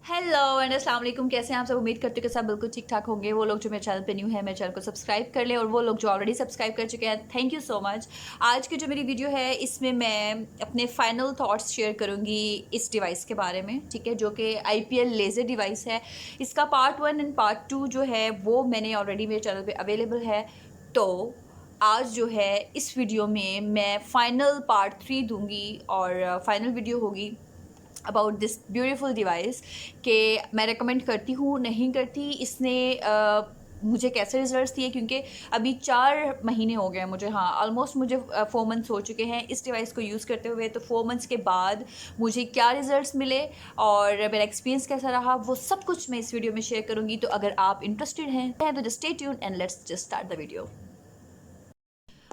Hello and अस्सलाम वालेकुम। कैसे हैं आप सब? उम्मीद करते हो कि सब बिल्कुल ठीक ठाक होंगे। वो लोग जो मेरे चैनल पे न्यू है मेरे चैनल को सब्सक्राइब कर ले, और वो लोग जो ऑलरेडी सब्सक्राइब कर चुके हैं थैंक यू सो मच। आज की जो मेरी वीडियो है इसमें मैं अपने फाइनल थॉट्स शेयर करूंगी इस डिवाइस के बारे में, ठीक है, जो कि IPL लेज़र डिवाइस है। इसका पार्ट 1 एंड पार्ट 2 जो है वो मैंने ऑलरेडी मेरे चैनल पर अवेलेबल है। तो आज जो है इस वीडियो में मैं फाइनल पार्ट 3 दूंगी और फाइनल वीडियो होगी अबाउट दिस ब्यूटीफुल डिवाइस कि मैं रेकमेंड करती हूँ नहीं करती, इसने मुझे कैसे रिजल्ट्स दिए, क्योंकि अभी 4 महीने हो गए मुझे, हाँ ऑलमोस्ट मुझे 4 मंथ्स हो चुके हैं इस डिवाइस को यूज़ करते हुए। तो 4 मंथ्स के बाद मुझे क्या रिजल्ट्स मिले और मेरा एक्सपीरियंस कैसा रहा वो सब कुछ मैं इस वीडियो में शेयर करूँगी। तो अगर आप इंटरेस्टेड हैं तो just stay tuned and let's just start the video.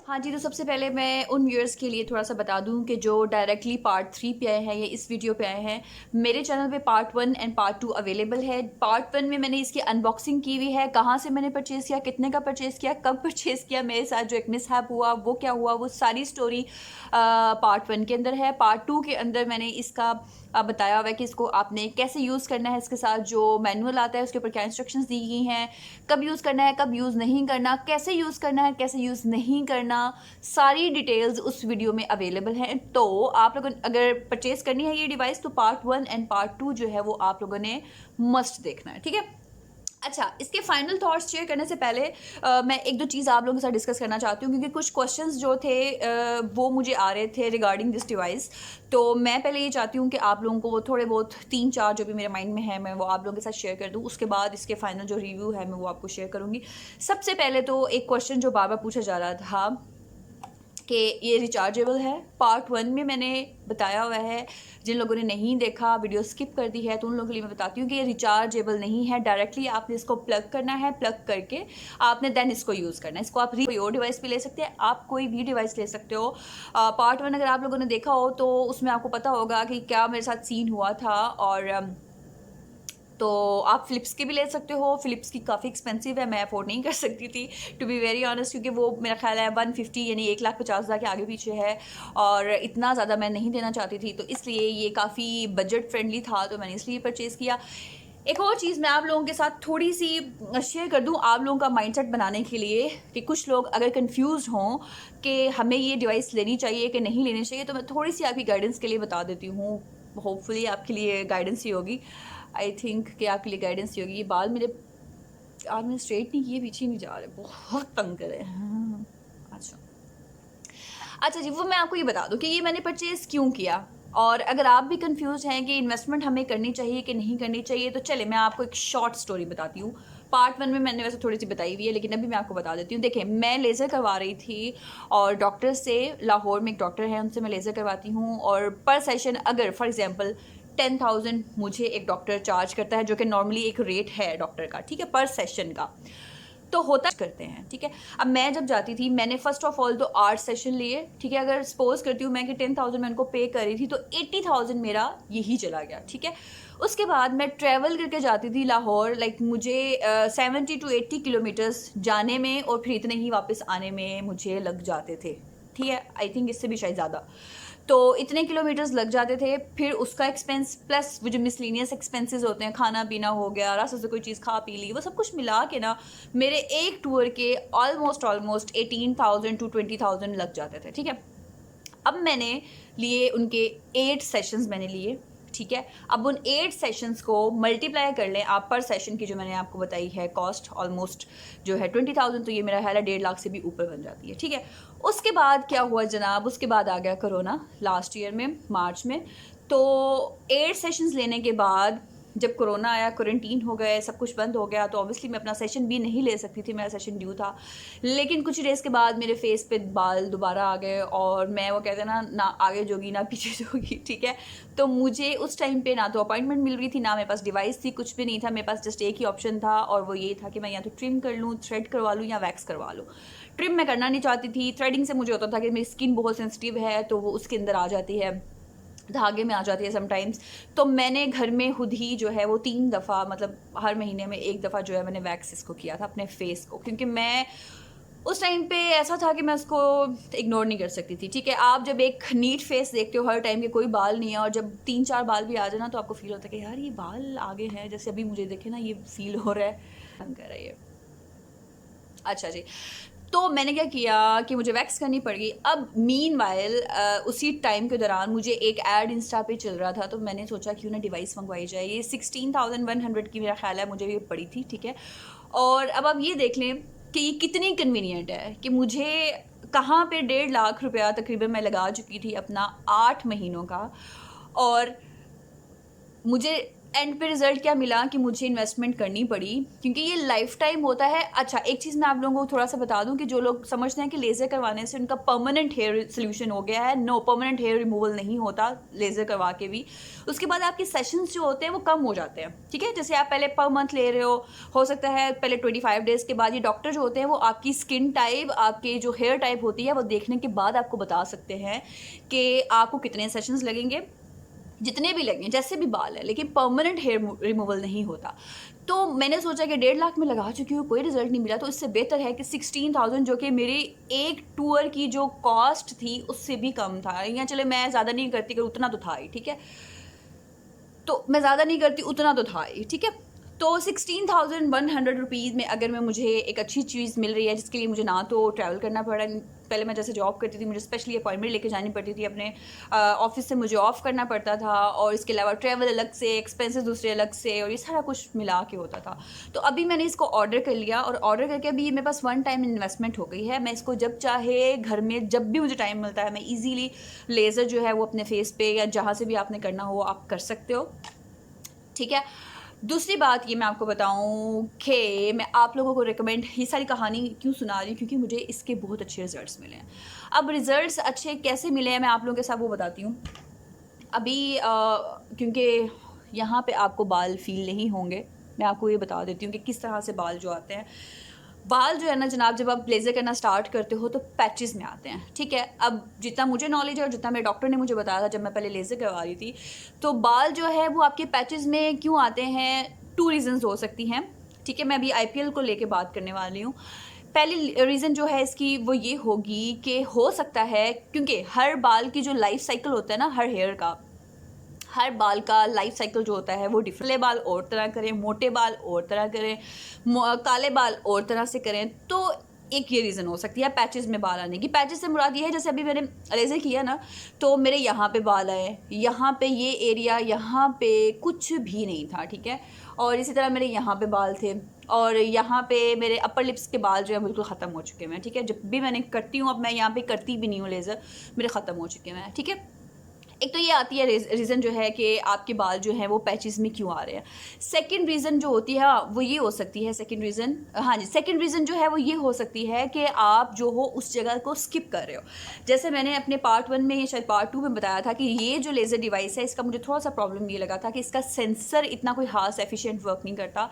हाँ जी, तो सबसे पहले मैं उन व्यूअर्स के लिए थोड़ा सा बता दूं कि जो डायरेक्टली पार्ट 3 पे आए हैं या इस वीडियो पे आए हैं, मेरे चैनल पे पार्ट 1 एंड पार्ट 2 अवेलेबल है। पार्ट 1 में मैंने इसकी अनबॉक्सिंग की हुई है, कहाँ से मैंने परचेज़ किया, कितने का परचेज़ किया, कब परचेज़ किया, मेरे साथ जो एक मिसहैप हुआ वो क्या हुआ, वो सारी स्टोरी पार्ट 1 के अंदर है। पार्ट 2 के अंदर मैंने इसका बताया हुआ है कि इसको आपने कैसे यूज़ करना है, इसके साथ जो मैनुअल आता है उसके ऊपर क्या इंस्ट्रक्शंस दी गई हैं, कब यूज़ करना है, कब यूज़ नहीं करना, कैसे यूज़ करना है, कैसे यूज़ नहीं करना, सारी डिटेल्स उस वीडियो में अवेलेबल हैं। तो आप लोगों अगर परचेज़ करनी है ये डिवाइस तो पार्ट 1 एंड पार्ट 2 जो है वो आप लोगों ने मस्ट देखना है, ठीक है। अच्छा, इसके फाइनल थॉट्स शेयर करने से पहले मैं एक दो चीज़ आप लोगों के साथ डिस्कस करना चाहती हूँ, क्योंकि कुछ क्वेश्चंस जो थे वो मुझे आ रहे थे रिगार्डिंग दिस डिवाइस। तो मैं पहले ये चाहती हूँ कि आप लोगों को वो थोड़े बहुत 3-4 जो भी मेरे माइंड में है मैं वो आप लोगों के साथ शेयर कर दूँ। उसके बाद इसके फाइनल जो रिव्यू है मैं वो आपको शेयर करूँगी। सबसे पहले तो एक क्वेश्चन जो बार बार पूछा जा रहा था कि ये रिचार्जेबल है। पार्ट 1 में मैंने बताया हुआ है, जिन लोगों ने नहीं देखा वीडियो स्किप कर दी है तो उन लोगों के लिए मैं बताती हूँ कि ये रिचार्जेबल नहीं है। डायरेक्टली आपने इसको प्लग करना है, प्लग करके आपने देन इसको यूज़ करना है। इसको आप कोई और डिवाइस भी ले सकते हैं, आप कोई भी डिवाइस ले सकते हो। पार्ट 1 अगर आप लोगों ने देखा हो तो उसमें आपको पता होगा कि क्या मेरे साथ सीन हुआ था। और तो आप फ़िलिप्स की भी ले सकते हो। फ़िलिप्स की काफ़ी एक्सपेंसिव है, मैं अफोर्ड नहीं कर सकती थी टू बी वेरी ऑनेस्ट, क्योंकि वो मेरा ख्याल है 150 यानी 1,50,000 के आगे पीछे है और इतना ज़्यादा मैं नहीं देना चाहती थी। तो इसलिए ये काफ़ी बजट फ्रेंडली था तो मैंने इसलिए परचेज़ किया। एक और चीज़ मैं आप लोगों के साथ थोड़ी सी शेयर कर दूं आप लोगों का माइंडसेट बनाने के लिए, कि कुछ लोग अगर कंफ्यूज हों कि हमें ये डिवाइस लेनी चाहिए कि नहीं लेनी चाहिए, तो मैं थोड़ी सी आपकी गाइडेंस के लिए बता देती हूँ। होपफुली आपके लिए गाइडेंस ही होगी। आई थिंक कि आपके लिए गाइडेंस ही होगी। ये बाल मेरे आज मैंने स्ट्रेट नहीं किए, पीछे नहीं जा रहे, बहुत तंग करे। हाँ, अच्छा अच्छा जी, वो मैं आपको ये बता दूं कि ये मैंने परचेज़ क्यों किया। और अगर आप भी कंफ्यूज हैं कि इन्वेस्टमेंट हमें करनी चाहिए कि नहीं करनी चाहिए, तो चले मैं आपको एक शॉर्ट स्टोरी बताती हूँ। पार्ट 1 में मैंने वैसे थोड़ी सी बताई हुई है, लेकिन अभी मैं आपको बता देती हूँ। देखिए, मैं लेज़र करवा रही थी और डॉक्टर से, लाहौर में एक डॉक्टर है उनसे मैं लेज़र करवाती हूँ, और पर सेशन अगर फॉर एग्जांपल 10,000 मुझे एक डॉक्टर चार्ज करता है, जो कि नॉर्मली एक रेट है डॉक्टर का, ठीक है, पर सेशन का। तो होता करते हैं, ठीक है। अब मैं जब जाती थी मैंने फर्स्ट ऑफ ऑल तो 8 सेशन लिए, ठीक है। अगर सपोज करती हूँ मैं कि 10,000 मैं उनको पे कर रही थी तो 80,000 मेरा यही चला गया, ठीक है। उसके बाद मैं ट्रैवल करके जाती थी लाहौर, लाइक मुझे 70 to 80 किलोमीटर्स जाने में और फिर इतने ही वापस आने में मुझे लग जाते थे, ठीक है। आई थिंक इससे भी शायद ज़्यादा, तो इतने किलोमीटर्स लग जाते थे। फिर उसका एक्सपेंस प्लस वो जो मिसलिनियस एक्सपेंसेस होते हैं, खाना पीना हो गया, रास्ते से कोई चीज़ खा पी ली, वो सब कुछ मिला के ना मेरे एक टूर के ऑलमोस्ट 18,000 to 20,000 लग जाते थे, ठीक है। अब मैंने लिए उनके 8 सेशंस मैंने लिए, ठीक है। अब उन 8 सेशंस को मल्टीप्लाई कर लें आप, पर सेशन की जो मैंने आपको बताई है कॉस्ट ऑलमोस्ट जो है 20,000, तो ये मेरा है 1.5 लाख से भी ऊपर बन जाती है, ठीक है। उसके बाद क्या हुआ जनाब, उसके बाद आ गया कोरोना लास्ट ईयर में मार्च में। तो 8 सेशंस लेने के बाद जब कोरोना आया, क्वारंटीन हो गए, सब कुछ बंद हो गया, तो ऑब्वियसली मैं अपना सेशन भी नहीं ले सकती थी, मेरा सेशन ड्यू था। लेकिन कुछ डेज़ के बाद मेरे फेस पे बाल दोबारा आ गए और मैं, वो कहते हैं ना, ना आगे जोगी ना पीछे जोगी, ठीक है। तो मुझे उस टाइम पे ना तो अपॉइंटमेंट मिल रही थी, ना मेरे पास डिवाइस थी, कुछ भी नहीं था। मेरे पास जस्ट एक ही ऑप्शन था और वो ये था कि मैं या तो ट्रिम कर लूँ, थ्रेड करवा लूँ या वैक्स करवा लूँ। ट्रिम मैं करना नहीं चाहती थी। थ्रेडिंग से मुझे होता था कि मेरी स्किन बहुत सेंसिटिव है तो वो उसके अंदर आ जाती है, धागे में आ जाती है समटाइम्स। तो मैंने घर में खुद ही जो है वो 3 दफ़ा, मतलब हर महीने में 1 दफ़ा जो है मैंने वैक्स इसको किया था अपने फेस को, क्योंकि मैं उस टाइम पे ऐसा था कि मैं उसको इग्नोर नहीं कर सकती थी, ठीक है। आप जब एक नीट फेस देखते हो हर टाइम के कोई बाल नहीं है, और जब 3-4 बाल भी आ जाए ना तो आपको फील होता है कि यार ये बाल आगे हैं, जैसे अभी मुझे देखे ना ये फील हो रहा है कर रही है। अच्छा जी, तो मैंने क्या किया कि मुझे वैक्स करनी पड़ी। अब मीनवाइल उसी टाइम के दौरान मुझे एक ऐड इंस्टा पे चल रहा था, तो मैंने सोचा क्यों ना डिवाइस मंगवाई जाए। ये 16,100 की मेरा ख्याल है, मुझे भी पड़ी थी, ठीक है। और अब आप ये देख लें कि ये कितनी कन्वीनियंट है कि मुझे कहाँ पे 1.5 लाख रुपया तकरीबन मैं लगा चुकी थी अपना 8 महीनों का, और मुझे एंड पे रिजल्ट क्या मिला कि मुझे इन्वेस्टमेंट करनी पड़ी, क्योंकि ये लाइफ टाइम होता है। अच्छा, एक चीज़ मैं आप लोगों को थोड़ा सा बता दूं कि जो लोग समझते हैं कि लेज़र करवाने से उनका परमानेंट हेयर सोल्यूशन हो गया है, नो, परमानेंट हेयर रिमूवल नहीं होता लेज़र करवा के भी। उसके बाद आपके सेशंस जो होते हैं वो कम हो जाते हैं, ठीक है। जैसे आप पहले पर मंथ ले रहे हो सकता है पहले 25 डेज़ के बाद ये डॉक्टर जो होते हैं वो आपकी स्किन टाइप, आपके जो हेयर टाइप होती है वो देखने के बाद आपको बता सकते हैं कि आपको कितने सेशंस लगेंगे, जितने भी लगे जैसे भी बाल है, लेकिन परमानेंट हेयर रिमूवल नहीं होता। तो मैंने सोचा कि 1.5 लाख में लगा चुकी हूँ, कोई रिजल्ट नहीं मिला, तो इससे बेहतर है कि 16,000 जो कि मेरी एक टूर की जो कॉस्ट थी उससे भी कम था, या चले मैं ज़्यादा नहीं करती कि उतना तो था ही, ठीक है। तो मैं ज़्यादा नहीं करती, उतना तो था ही, ठीक है। तो 16,100 रुपीज़ में अगर मैं मुझे एक अच्छी चीज़ मिल रही है जिसके लिए मुझे ना तो ट्रैवल करना पड़ा। पहले मैं जैसे जॉब करती थी, मुझे स्पेशली अपॉइंटमेंट लेके जानी पड़ती थी, अपने ऑफिस से मुझे ऑफ करना पड़ता था, और इसके अलावा ट्रैवल अलग से, एक्सपेंसेस दूसरे अलग से, और ये सारा कुछ मिला के होता था। तो अभी मैंने इसको ऑर्डर कर लिया, और ऑर्डर करके अभी मेरे पास 1 टाइम इन्वेस्टमेंट हो गई है। मैं इसको जब चाहे घर में जब भी मुझे टाइम मिलता है मैं ईजीली लेज़र जो है वो अपने फेस पे या जहाँ से भी आपने करना हो आप कर सकते हो, ठीक है। दूसरी बात ये मैं आपको बताऊं कि मैं आप लोगों को रिकमेंड ये सारी कहानी क्यों सुना रही हूँ, क्योंकि मुझे इसके बहुत अच्छे रिजल्ट्स मिले हैं। अब रिजल्ट्स अच्छे कैसे मिले हैं मैं आप लोगों के साथ वो बताती हूँ। अभी क्योंकि यहाँ पे आपको बाल फील नहीं होंगे, मैं आपको ये बता देती हूँ कि किस तरह से बाल जो आते हैं। बाल जो है ना जनाब, जब आप लेज़र करना स्टार्ट करते हो तो पैचेस में आते हैं, ठीक है। अब जितना मुझे नॉलेज है और जितना मेरे डॉक्टर ने मुझे बताया था जब मैं पहले लेज़र करवा रही थी, तो बाल जो है वो आपके पैचेस में क्यों आते हैं, 2 रीज़न्स हो सकती हैं, ठीक है। मैं अभी IPL को लेके बात करने वाली हूँ। पहली रीज़न जो है इसकी वो ये होगी कि हो सकता है क्योंकि हर बाल की जो लाइफ साइकिल होता है ना, हर हेयर का, हर बाल का लाइफ साइकिल जो होता है वो डिफरेंट। बाल और तरह करें, मोटे बाल और तरह करें, काले बाल और तरह से करें। तो एक ये रीज़न हो सकती है पैचेस में बाल आने की। पैचेस से मुराद ये है जैसे अभी मैंने लेज़र किया ना तो मेरे यहाँ पे बाल आए, यहाँ पे ये एरिया, यहाँ पे कुछ भी नहीं था, ठीक है। और इसी तरह मेरे यहाँ पे बाल थे, और यहाँ पे मेरे अपर लिप्स के बाल जो है बिल्कुल ख़त्म हो चुके हैं, ठीक है। जब भी मैंने करती हूँ, अब मैं यहाँ पे करती भी नहीं हूँ लेज़र, मेरे ख़त्म हो चुके हैं, ठीक है। एक तो ये आती है रीज़न जो है कि आपके बाल जो हैं वो पैचेस में क्यों आ रहे हैं। सेकंड रीज़न जो होती है वो ये हो सकती है, सेकंड रीज़न, हाँ जी, सेकंड रीज़न जो है वो ये हो सकती है कि आप जो हो उस जगह को स्किप कर रहे हो। जैसे मैंने अपने पार्ट 1 में या शायद पार्ट 2 में बताया था कि ये जो लेज़र डिवाइस है इसका मुझे थोड़ा सा प्रॉब्लम ये लगा था कि इसका सेंसर इतना कोई खास एफिशिएंट वर्क नहीं करता।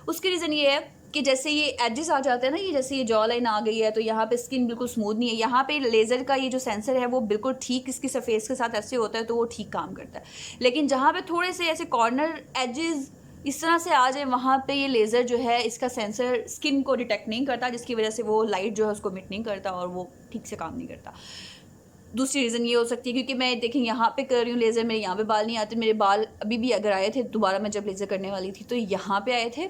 उसकी रीज़न ये है कि जैसे ये एजेस आ जाते हैं ना, ये जैसे ये जॉ लाइन आ गई है तो यहाँ पे स्किन बिल्कुल स्मूथ नहीं है, यहाँ पे लेज़र का ये जो सेंसर है वो बिल्कुल ठीक इसकी सरफेस के साथ ऐसे होता है तो वो ठीक काम करता है। लेकिन जहाँ पे थोड़े से ऐसे कॉर्नर एजेस इस तरह से आ जाए वहाँ पे ये लेज़र जो है इसका सेंसर स्किन को डिटेक्ट नहीं करता, जिसकी वजह से वो लाइट जो है उसको मिट नहीं करता और वो ठीक से काम नहीं करता। दूसरी रीज़न ये हो सकती है क्योंकि मैं देखें यहाँ पे कर रही हूँ लेज़र, मेरे यहाँ पे बाल नहीं आते। मेरे बाल अभी भी अगर आए थे दोबारा मैं जब लेज़र करने वाली थी तो यहाँ पे आए थे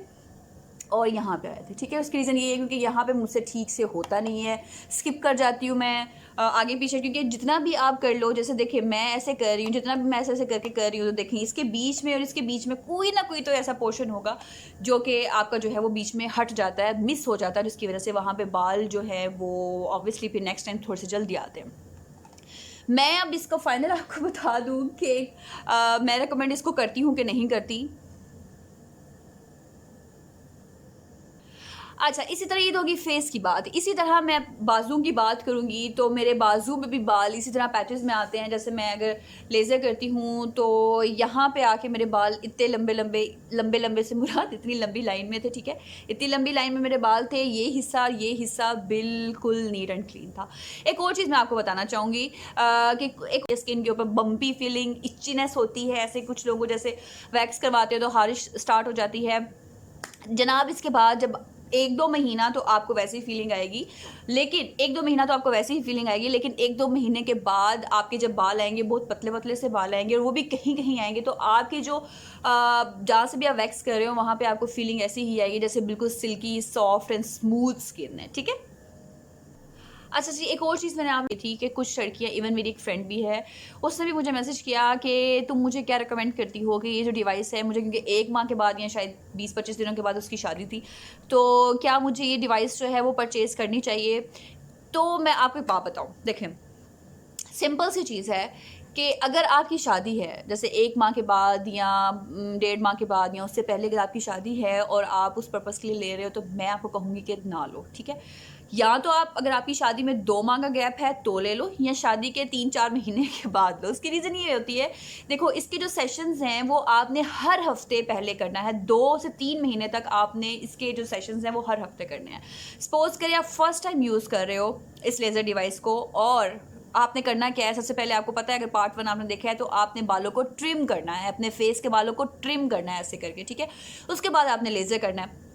और यहाँ पे आए थे, ठीक है। उसकी रीज़न ये है क्योंकि यहाँ पे मुझसे ठीक से होता नहीं है, स्किप कर जाती हूँ मैं आगे पीछे, क्योंकि जितना भी आप कर लो, जैसे देखिए मैं ऐसे कर रही हूँ, जितना भी मैं ऐसे करके कर रही हूँ तो देखें इसके बीच में और इसके बीच में कोई ना कोई तो ऐसा पोर्शन होगा जो कि आपका जो है वो बीच में हट जाता है, मिस हो जाता है, जिसकी वजह से वहाँ पर बाल जो है वो ऑब्वियसली फिर नेक्स्ट टाइम थोड़े से जल्दी आते हैं। मैं अब इसका फाइनल आपको बता दूँ कि मैं रिकमेंड इसको करती हूँ कि नहीं करती। अच्छा, इसी तरह ये तो होगी फेस की बात। इसी तरह मैं बाजू की बात करूँगी तो मेरे बाजू में भी बाल इसी तरह पैचेस में आते हैं। जैसे मैं अगर लेज़र करती हूँ तो यहाँ पे आके मेरे बाल इतने लंबे लंबे से मुराद इतनी लंबी लाइन में थे, ठीक है। इतनी लंबी लाइन में मेरे बाल थे, ये हिस्सा बिल्कुल नीट एंड क्लीन था। एक और चीज़ मैं आपको बताना चाहूँगी कि एक स्किन के ऊपर बम्पी फीलिंग, इच्चीनेस होती है। ऐसे कुछ लोगों जैसे वैक्स करवाते हो तो खारिश स्टार्ट हो जाती है जनाब। इसके बाद जब 1-2 महीना तो आपको वैसी फीलिंग आएगी, लेकिन 1-2 महीना तो आपको वैसी ही फीलिंग आएगी, लेकिन 1-2 महीने के बाद आपके जब बाल आएंगे, बहुत पतले-पतले से बाल आएंगे और वो भी कहीं-कहीं आएंगे, तो आपकी जो जहाँ से भी आप वैक्स कर रहे हो वहाँ पे आपको फीलिंग ऐसी ही आएगी जैसे बिल्कुल silky, soft and smooth skin है, ठीक है। अच्छा जी, एक और चीज़ मैंने आप थी कि कुछ लड़कियाँ, इवन मेरी एक फ्रेंड भी है, उसने भी मुझे मैसेज किया कि तुम मुझे क्या रिकमेंड करती हो कि ये जो डिवाइस है मुझे, क्योंकि 1 माह के बाद या शायद 20-25 दिनों के बाद उसकी शादी थी, तो क्या मुझे ये डिवाइस जो है वो परचेज़ करनी चाहिए? तो मैं आपको एक बात बताऊँ, देखें, सिंपल सी चीज़ है कि अगर आपकी शादी है, जैसे 1 माह के बाद या 1.5 माह के बाद या उससे पहले अगर आपकी शादी है और आप उस पर्पज़ के लिए ले रहे हो, तो मैं आपको कहूँगी कि ना लो, ठीक है। या तो आप, अगर आपकी शादी में 2 माह का गैप है तो ले लो, या शादी के 3-4 महीने के बाद लो। उसकी रीज़न ये होती है, देखो, इसके जो सेशंस हैं वो आपने हर हफ्ते पहले करना है, 2 से 3 महीने तक आपने इसके जो सेशंस हैं वो हर हफ्ते करने हैं। सपोज़ करिए आप फर्स्ट टाइम यूज़ कर रहे हो इस लेज़र डिवाइस को, और आपने करना क्या है, सबसे पहले आपको पता है, अगर पार्ट 1 आपने देखा है, तो आपने बालों को ट्रिम करना है, अपने फेस के बालों को ट्रिम करना है ऐसे करके, ठीक है। उसके बाद आपने लेज़र करना है।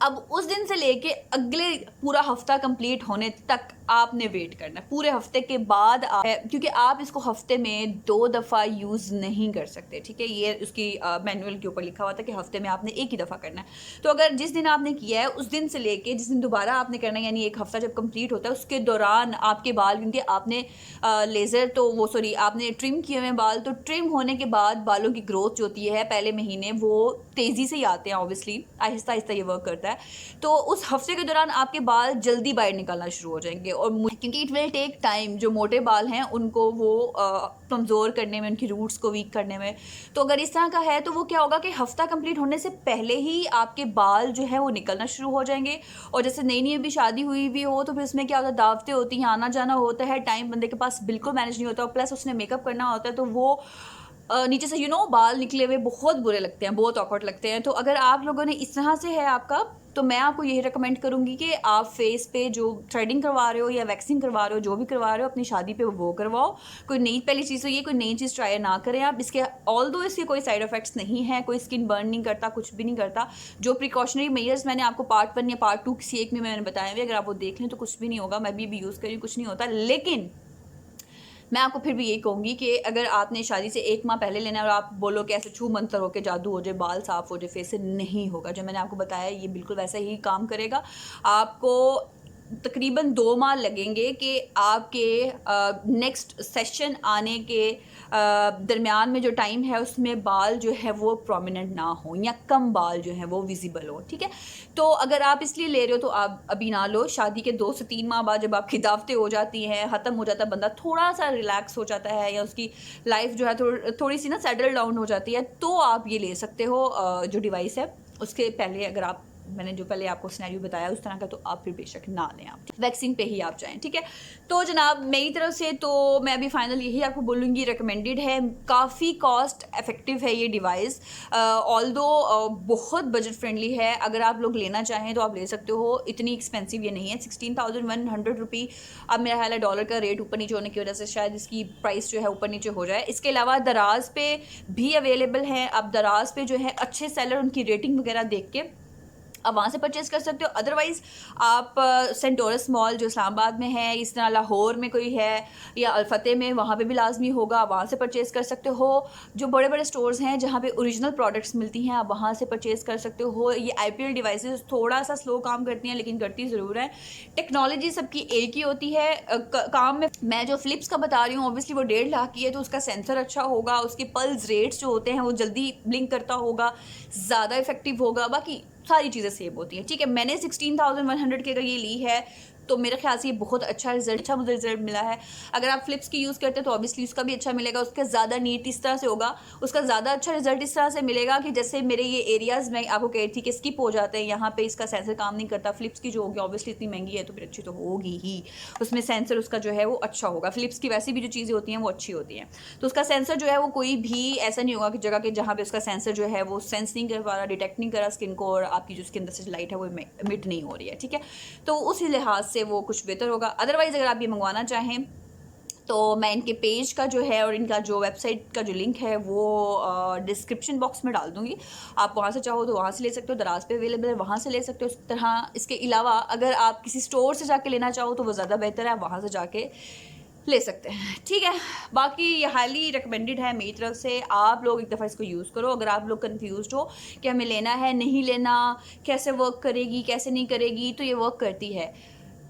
अब उस दिन से लेके अगले पूरा हफ्ता कंप्लीट होने तक आपने वेट करना है। पूरे हफ्ते के बाद क्योंकि आप इसको हफ्ते में 2 दफ़ा यूज़ नहीं कर सकते, ठीक है। ये उसकी मैनुअल के ऊपर लिखा हुआ था कि हफ्ते में आपने एक ही दफ़ा करना है। तो अगर जिस दिन आपने किया है उस दिन से लेके जिस दिन दोबारा आपने करना है, यानी एक हफ्ता जब कंप्लीट होता है, उसके दौरान आपके बाल, क्योंकि आपने लेज़र तो वो सॉरी आपने ट्रिम किए हुए बाल, तो ट्रिम होने के बाद बालों की ग्रोथ जो होती है पहले महीने, वो तेज़ी से ही आते हैं, ऑब्वियसली आहिस्ता आहिस्ता ये वर्क करता है। तो उस हफ्ते के दौरान आपके बाल जल्दी बाहर निकलना शुरू हो जाएंगे, और क्योंकि इट विल टेक टाइम जो मोटे बाल हैं उनको वो कमज़ोर करने में, उनकी रूट्स को वीक करने में। तो अगर इस तरह का है तो वो क्या होगा कि हफ्ता कंप्लीट होने से पहले ही आपके बाल जो है वो निकलना शुरू हो जाएंगे। और जैसे नई नई अभी शादी हुई भी हो तो फिर उसमें क्या होता है, दावतें होती हैं, आना जाना होता है, टाइम बंदे के पास बिल्कुल मैनेज नहीं होता, प्लस उसने मेकअप करना होता है, तो वो नीचे से बाल निकले हुए बहुत बुरे लगते हैं, बहुत ऑकवर्ड लगते हैं। तो अगर आप लोगों ने इस तरह से है आपका, तो मैं आपको यही रिकमेंड करूँगी कि आप फेस पे जो थ्रेडिंग करवा रहे हो या वैक्सिंग करवा रहे हो, जो भी करवा रहे हो अपनी शादी पे वो करवाओ। कोई नई, पहली चीज़ तो ये, कोई नई चीज़ ट्राई ना करें आप। इसके ऑल्दो इसके कोई साइड इफ़ेक्ट्स नहीं है, कोई स्किन बर्न नहीं करता, कुछ भी नहीं करता। जो प्रिकॉशनरी मेजर्स मैंने आपको पार्ट 1 या पार्ट 2 किसी एक में मैंने बताए हुए, अगर आप वो देख लें तो कुछ भी नहीं होगा। मैं भी यूज़ करी, कुछ नहीं होता। लेकिन मैं आपको फिर भी यही कहूँगी कि अगर आपने शादी से 1 माह पहले लेना है और आप बोलो कि ऐसे छू मंतर हो के जादू हो जाए, बाल साफ़ हो जाए फेस से, नहीं होगा। जो मैंने आपको बताया ये बिल्कुल वैसा ही काम करेगा। आपको तकरीबन 2 माह लगेंगे कि आपके नेक्स्ट सेशन आने के दरमियान में जो टाइम है उसमें बाल जो है वो प्रोमिनेंट ना हो, या कम बाल जो है वो विजिबल हो, ठीक है। तो अगर आप इसलिए ले रहे हो तो आप अभी ना लो। शादी के 2 से 3 माह बाद जब आपकी दावतें हो जाती हैं, ख़त्म हो जाता है, बंदा थोड़ा सा रिलैक्स हो जाता है, या उसकी लाइफ जो है थोड़ी सी ना सेटल डाउन हो जाती है, तो आप ये ले सकते हो जो डिवाइस है। उसके पहले अगर आप, मैंने जो पहले आपको सिनेरियो बताया उस तरह का, तो आप फिर बेशक ना लें, आप वैक्सिंग पे ही आप जाएं, ठीक है। तो जनाब मेरी तरफ से तो मैं अभी फाइनल यही आपको बोलूँगी, रिकमेंडेड है, काफ़ी कॉस्ट इफेक्टिव है ये डिवाइस, ऑल्दो बहुत बजट फ्रेंडली है। अगर आप लोग लेना चाहें तो आप ले सकते हो, इतनी एक्सपेंसिव ये नहीं है। 16,100 रुपी, अब मेरा ख्याल है डॉलर का रेट ऊपर नीचे होने की वजह से शायद इसकी प्राइस जो है ऊपर नीचे हो जाए। इसके अलावा दराज पे भी अवेलेबल है। अब दराज पे जो है अच्छे सेलर, उनकी रेटिंग वगैरह देख के आप वहाँ से परचेज़ कर सकते हो। अदरवाइज़ आप सेंटोरस मॉल जो इस्लामाबाद में है, इस तरह लाहौर में कोई है, या अलफते में, वहाँ पे भी लाजमी होगा, वहाँ से परचेज़ कर सकते हो। जो बड़े बड़े स्टोर्स हैं जहाँ पे ओरिजिनल प्रोडक्ट्स मिलती हैं, आप वहाँ से परचेज़ कर सकते हो। ये IPL डिवाइसेस थोड़ा सा स्लो काम करती हैं, लेकिन करती ज़रूर है। टेक्नोलॉजी सबकी एक ही होती है काम में। मैं जो फ़िलिप्स का बता रही हूँ, ऑब्वियसली वो 1.5 लाख की है, तो उसका सेंसर अच्छा होगा, उसके पल्स रेट्स जो होते हैं वो जल्दी ब्लिंक करता होगा, ज़्यादा इफेक्टिव होगा, बाकी सारी चीज़ें सेम होती हैं, ठीक है। मैंने 16,100 की अगर ये ली है तो मेरे ख्याल से ये बहुत अच्छा मुझे रिजल्ट मिला है। अगर आप फ्लिप्स की यूज़ करते हैं तो ऑब्वियसली उसका भी अच्छा मिलेगा, उसका ज़्यादा नीट इस तरह से होगा, उसका ज़्यादा अच्छा रिजल्ट इस तरह से मिलेगा कि जैसे मेरे ये एरियाज़ में आपको कह रही थी कि स्किप हो जाते हैं, यहाँ पे इसका सेंसर काम नहीं करता। फ्लिप्स की जो होगी ऑब्वियसली इतनी महंगी है तो फिर अच्छी तो होगी ही, उसमें सेंसर उसका जो है वो अच्छा होगा। फ्लिप्स की वैसी भी जो चीज़ें होती हैं वो अच्छी होती हैं, तो उसका सेंसर जो है वो कोई भी ऐसा नहीं होगा कि जगह के जहाँ पे उसका सेंसर जो है वो सेंस नहीं कर पा रहा, डिटेक्ट नहीं कर रहा स्किन को, और आपकी जो स्किन अंदर से लाइट है वो इमिट नहीं हो रही है, ठीक है। तो उस लिहाज से वो कुछ बेहतर होगा। अदरवाइज़ अगर आप ये मंगवाना चाहें तो मैं इनके पेज का जो है और इनका जो वेबसाइट का जो लिंक है वो डिस्क्रिप्शन बॉक्स में डाल दूँगी। आप वहाँ से चाहो तो वहाँ से ले सकते हो, दराज पे अवेलेबल है, वहाँ से ले सकते हो। इस तरह इसके अलावा अगर आप किसी स्टोर से जाके लेना चाहो तो वो ज़्यादा बेहतर है, आप वहाँ से जाके ले सकते हैं, ठीक है। बाकी ये हाईली रिकमेंडेड है मेरी तरफ से, आप लोग एक दफ़ा इसको यूज़ करो। अगर आप लोग कंफ्यूज्ड हो कि हमें लेना है नहीं लेना, कैसे वर्क करेगी कैसे नहीं करेगी, तो ये वर्क करती है।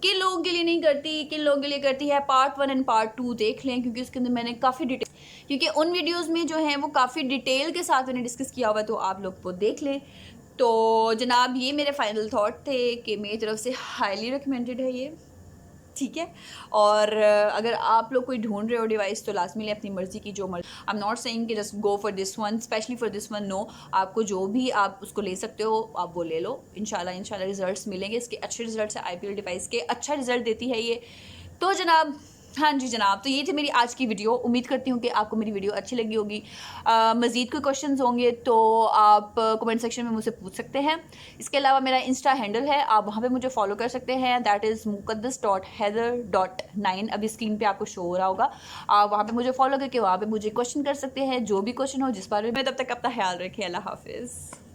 किन लोगों के लिए नहीं करती, किन लोगों के लिए करती है, पार्ट 1 एंड पार्ट 2 देख लें, क्योंकि उसके अंदर मैंने काफ़ी डिटेल, क्योंकि उन वीडियोस में जो है वो काफ़ी डिटेल के साथ मैंने डिस्कस किया हुआ है, तो आप लोग वो देख लें। तो जनाब ये मेरे फाइनल थॉट थे कि मेरी तरफ से हाईली रिकमेंडेड है ये, ठीक है। और अगर आप लोग कोई ढूंढ रहे हो डिवाइस तो लाजमी ले अपनी मर्ज़ी की, जो मर्जी। आई एम नॉट सेइंग कि just go for this one, specially for this one, no. आपको जो भी आप उसको ले सकते हो आप वो ले लो, इंशाल्लाह रिजल्ट्स मिलेंगे इसके, अच्छे रिजल्ट्स है। IPL डिवाइस के अच्छा रिजल्ट देती है ये। तो जनाब हाँ जी जनाब, तो ये थी मेरी आज की वीडियो। उम्मीद करती हूँ कि आपको मेरी वीडियो अच्छी लगी होगी। मज़ीद कोई क्वेश्चंस होंगे तो आप कमेंट सेक्शन में मुझसे पूछ सकते हैं। इसके अलावा मेरा इंस्टा हैंडल है, आप वहाँ पे मुझे फॉलो कर सकते हैं, दैट इज़ muqaddas.heather.9। अभी स्क्रीन पे आपको शो हो रहा होगा, आप वहाँ पे मुझे फॉलो करके वहाँ पे मुझे क्वेश्चन कर सकते हैं, जो भी क्वेश्चन हो जिस बारे में। तब तक अपना ख्याल रखें, अल्लाह हाफिज़।